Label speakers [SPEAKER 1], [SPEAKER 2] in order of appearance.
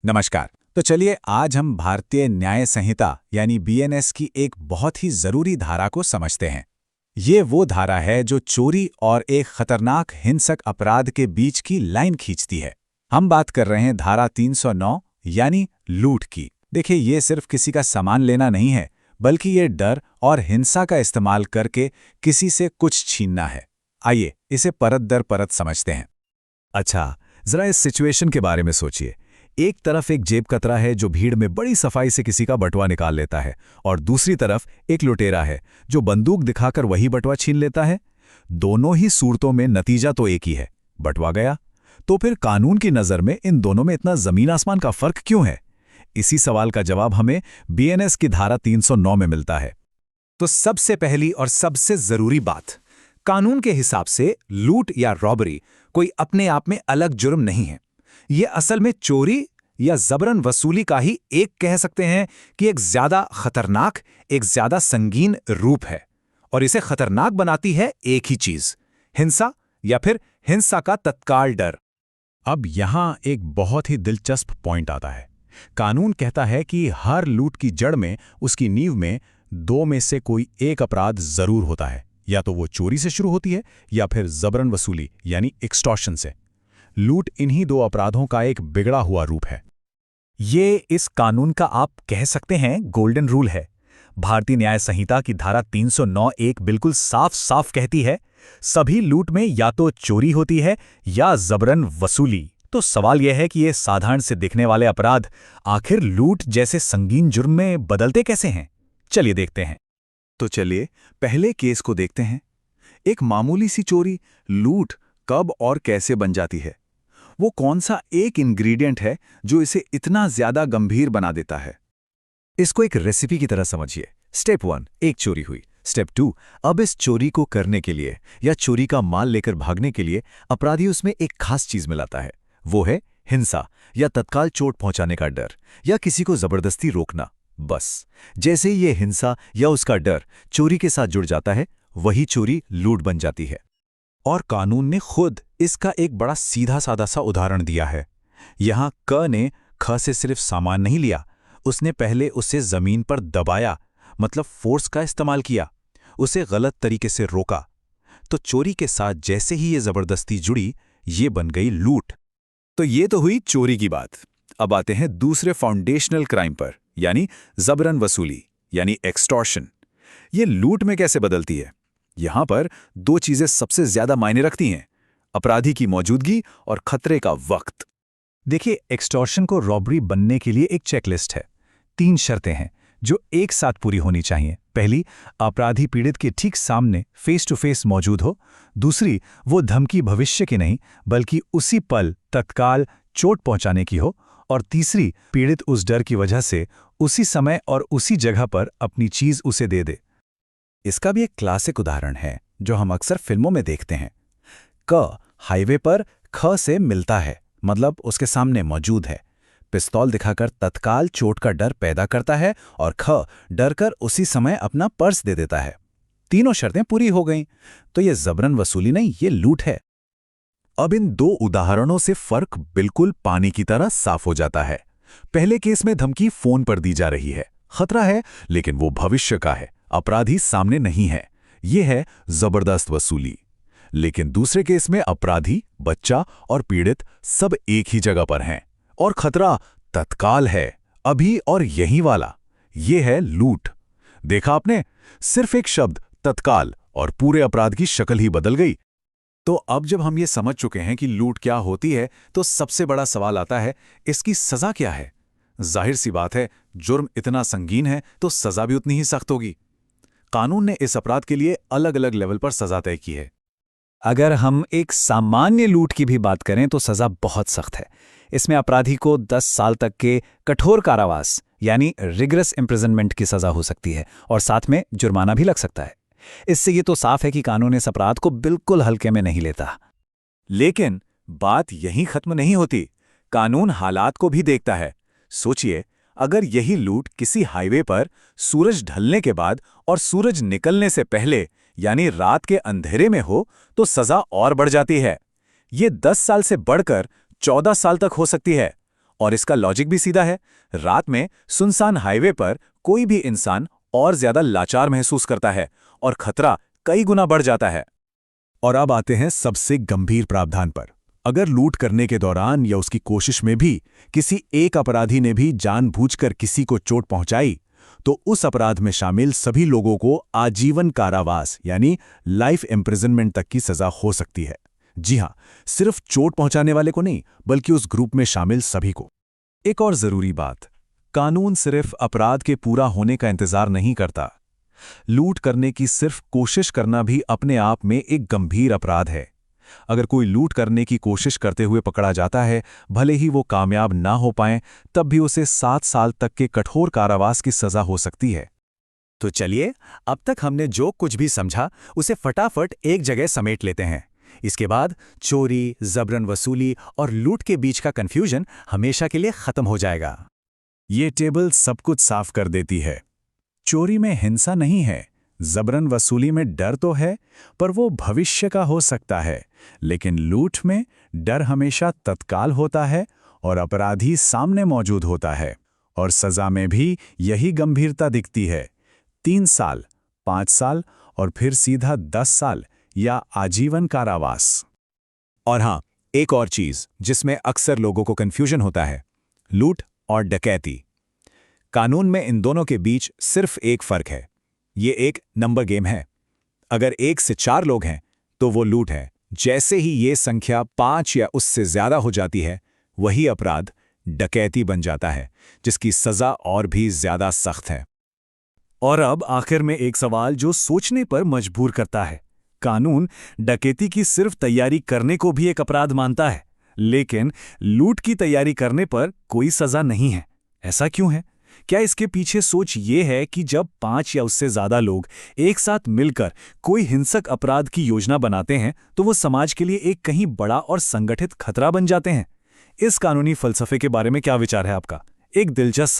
[SPEAKER 1] नमस्कार। तो चलिए आज हम भारतीय न्याय संहिता यानी बीएनएस की एक बहुत ही जरूरी धारा को समझते हैं। ये वो धारा है जो चोरी और एक खतरनाक हिंसक अपराध के बीच की लाइन खींचती है। हम बात कर रहे हैं धारा 309 यानी लूट की। देखिए, ये सिर्फ किसी का सामान लेना नहीं है, बल्कि ये डर और हिंसा का इस्तेमाल करके किसी से कुछ छीनना है। आइए इसे परत दर परत समझते हैं।
[SPEAKER 2] अच्छा, जरा इस सिचुएशन के बारे में सोचिए। एक तरफ एक जेब कतरा है जो भीड़ में बड़ी सफाई से किसी का बटुआ निकाल लेता है, और दूसरी तरफ एक लुटेरा है जो बंदूक दिखाकर वही बटुआ छीन लेता है। दोनों ही सूरतों में नतीजा तो एक ही है, बटुआ गया। तो फिर कानून की नज़र में इन दोनों में इतना जमीन आसमान का फर्क क्यों है? इसी सवाल का जवाब हमें बीएनएस की धारा 309 में मिलता है।
[SPEAKER 1] तो सबसे पहली और सबसे जरूरी बात, कानून के हिसाब से लूट या रॉबरी कोई अपने आप में अलग जुर्म नहीं है। ये असल में चोरी या जबरन वसूली का ही एक कह सकते हैं कि एक ज्यादा खतरनाक, एक ज्यादा संगीन रूप है। और इसे खतरनाक बनाती है एक ही चीज, हिंसा या फिर हिंसा का तत्काल डर।
[SPEAKER 2] अब यहाँ एक बहुत ही दिलचस्प पॉइंट आता है। कानून कहता है कि हर लूट की जड़ में, उसकी नींव में दो में से कोई एक अपराध जरूर होता है। या तो वो चोरी से शुरू होती है या फिर जबरन वसूली यानी एक्सटॉर्शन से। लूट इन्हीं दो अपराधों का एक बिगड़ा हुआ रूप है।
[SPEAKER 3] ये इस कानून का आप कह सकते हैं गोल्डन रूल है। भारतीय न्याय संहिता की धारा 309 एक बिल्कुल साफ साफ कहती है, सभी लूट में या तो चोरी होती है या जबरन वसूली। तो सवाल यह है कि ये साधारण से दिखने वाले अपराध आखिर लूट जैसे संगीन जुर्म में बदलते कैसे हैं? चलिए देखते हैं।
[SPEAKER 2] तो चलिए पहले केस को देखते हैं। एक मामूली सी चोरी लूट कब और कैसे बन जाती है? वो कौन सा एक इंग्रेडिएंट है जो इसे इतना ज्यादा गंभीर बना देता है? इसको एक रेसिपी की तरह समझिए। स्टेप 1 एक चोरी हुई। स्टेप 2 अब इस चोरी को करने के लिए या चोरी का माल लेकर भागने के लिए अपराधी उसमें एक खास चीज मिलाता है। वो है हिंसा या तत्काल चोट पहुंचाने का डर या किसी को जबरदस्ती रोकना। बस जैसे ही ये हिंसा या उसका डर चोरी के साथ जुड़ जाता है, वही चोरी लूट बन जाती है।
[SPEAKER 1] और कानून ने खुद इसका एक बड़ा सीधा साधा सा उदाहरण दिया है। यहाँ क ने ख से सिर्फ सामान नहीं लिया, उसने पहले उसे जमीन पर दबाया, मतलब फोर्स का इस्तेमाल किया, उसे गलत तरीके से रोका। तो चोरी के साथ जैसे ही ये जबरदस्ती जुड़ी, ये बन गई लूट।
[SPEAKER 2] तो ये तो हुई चोरी की बात। अब आते हैं दूसरे फाउंडेशनल क्राइम पर, यानी जबरन वसूली यानी एक्सटॉर्शन। ये लूट में कैसे बदलती है? यहां पर दो चीजें सबसे ज्यादा मायने रखती हैं, अपराधी की मौजूदगी और खतरे का वक्त।
[SPEAKER 3] देखिए, एक्सटॉर्शन को रॉबरी बनने के लिए एक चेकलिस्ट है। 3 शर्तें हैं जो एक साथ पूरी होनी चाहिए। पहली, अपराधी पीड़ित के ठीक सामने फेस टू फेस मौजूद हो। दूसरी, वो धमकी भविष्य की नहीं बल्कि उसी पल तत्काल चोट पहुंचाने की हो। और तीसरी, पीड़ित उस डर की वजह से उसी समय और उसी जगह पर अपनी चीज उसे दे दे।
[SPEAKER 1] इसका भी एक क्लासिक उदाहरण है जो हम अक्सर फिल्मों में देखते हैं। क हाईवे पर ख से मिलता है, मतलब उसके सामने मौजूद है, पिस्तौल दिखाकर तत्काल चोट का डर पैदा करता है और ख डर कर उसी समय अपना पर्स दे देता है। तीनों शर्तें पूरी हो गईं, तो ये जबरन वसूली नहीं, ये लूट है।
[SPEAKER 2] अब इन दो उदाहरणों से फर्क बिल्कुल पानी की तरह साफ हो जाता है। पहले केस में धमकी फोन पर दी जा रही है, खतरा है, लेकिन वो भविष्य का है, अपराधी सामने नहीं है। ये है जबरदस्त वसूली। लेकिन दूसरे केस में अपराधी, बच्चा और पीड़ित सब एक ही जगह पर हैं और खतरा तत्काल है, अभी और यही वाला। ये है लूट। देखा आपने, सिर्फ एक शब्द तत्काल और पूरे अपराध की शक्ल ही बदल गई। तो अब जब हम ये समझ चुके हैं कि लूट क्या होती है, तो सबसे बड़ा सवाल आता है, इसकी सजा क्या है? जाहिर सी बात है, जुर्म इतना संगीन है तो सजा भी उतनी ही सख्त होगी। कानून ने इस अपराध के लिए अलग अलग लेवल पर सजा तय की है।
[SPEAKER 3] अगर हम एक सामान्य लूट की भी बात करें तो सजा बहुत सख्त है। इसमें अपराधी को 10 साल तक के कठोर कारावास यानी रिगरस इम्प्रिजनमेंट की सजा हो सकती है और साथ में जुर्माना भी लग सकता है। इससे ये तो साफ है कि कानून इस अपराध को बिल्कुल हल्के में नहीं लेता।
[SPEAKER 1] लेकिन बात यहीं खत्म नहीं होती। कानून हालात को भी देखता है। सोचिए, अगर यही लूट किसी हाईवे पर सूरज ढलने के बाद और सूरज निकलने से पहले यानी रात के अंधेरे में हो, तो सजा और बढ़ जाती है। ये 10 साल से बढ़कर 14 साल तक हो सकती है।
[SPEAKER 2] और इसका लॉजिक भी सीधा है। रात में सुनसान हाईवे पर कोई भी इंसान और ज्यादा लाचार महसूस करता है और खतरा कई गुना बढ़ जाता है।
[SPEAKER 3] और अब आते हैं सबसे गंभीर प्रावधान पर। अगर लूट करने के दौरान या उसकी कोशिश में भी किसी एक अपराधी ने भी जानबूझकर किसी को चोट पहुंचाई, तो उस अपराध में शामिल सभी लोगों को आजीवन कारावास यानी लाइफ इम्प्रिजनमेंट तक की सजा हो सकती है। जी हां, सिर्फ चोट पहुंचाने वाले को नहीं, बल्कि उस ग्रुप में शामिल सभी को। एक और जरूरी बात, कानून सिर्फ अपराध के पूरा होने का इंतजार नहीं करता। लूट करने की सिर्फ कोशिश करना भी अपने आप में एक गंभीर अपराध है। अगर कोई लूट करने की कोशिश करते हुए पकड़ा जाता है, भले ही वो कामयाब ना हो पाए, तब भी उसे 7 साल तक के कठोर कारावास की सजा हो सकती है। तो चलिए, अब तक हमने जो कुछ भी समझा उसे फटाफट एक जगह समेट लेते हैं। इसके बाद चोरी, जबरन वसूली और लूट के बीच का कंफ्यूजन हमेशा के लिए खत्म हो जाएगा।
[SPEAKER 1] ये टेबल सब कुछ साफ कर देती है। चोरी में हिंसा नहीं है, जबरन वसूली में डर तो है, पर वो भविष्य का हो सकता है। लेकिन लूट में डर हमेशा तत्काल होता है और अपराधी सामने मौजूद होता है। और सजा में भी यही गंभीरता दिखती है। 3 साल, 5 साल और फिर सीधा 10 साल या आजीवन कारावास।
[SPEAKER 2] और हां, एक और चीज जिसमें अक्सर लोगों को कंफ्यूजन होता है, लूट और डकैती। कानून में इन दोनों के बीच सिर्फ एक फर्क है, ये एक नंबर गेम है। अगर 1 से 4 लोग हैं तो वो लूट है। जैसे ही ये संख्या 5 या उससे ज्यादा हो जाती है, वही अपराध डकैती बन जाता है, जिसकी सजा और भी ज्यादा सख्त है।
[SPEAKER 3] और अब आखिर में एक सवाल जो सोचने पर मजबूर करता है। कानून डकैती की सिर्फ तैयारी करने को भी एक अपराध मानता है, लेकिन लूट की तैयारी करने पर कोई सजा नहीं है। ऐसा क्यों है? क्या इसके पीछे सोच ये है कि जब 5 या उससे ज्यादा लोग एक साथ मिलकर कोई हिंसक अपराध की योजना बनाते हैं, तो वो समाज के लिए एक कहीं बड़ा और संगठित खतरा बन जाते हैं? इस कानूनी फलसफे के बारे में क्या विचार है आपका? एक दिलचस्प सवाल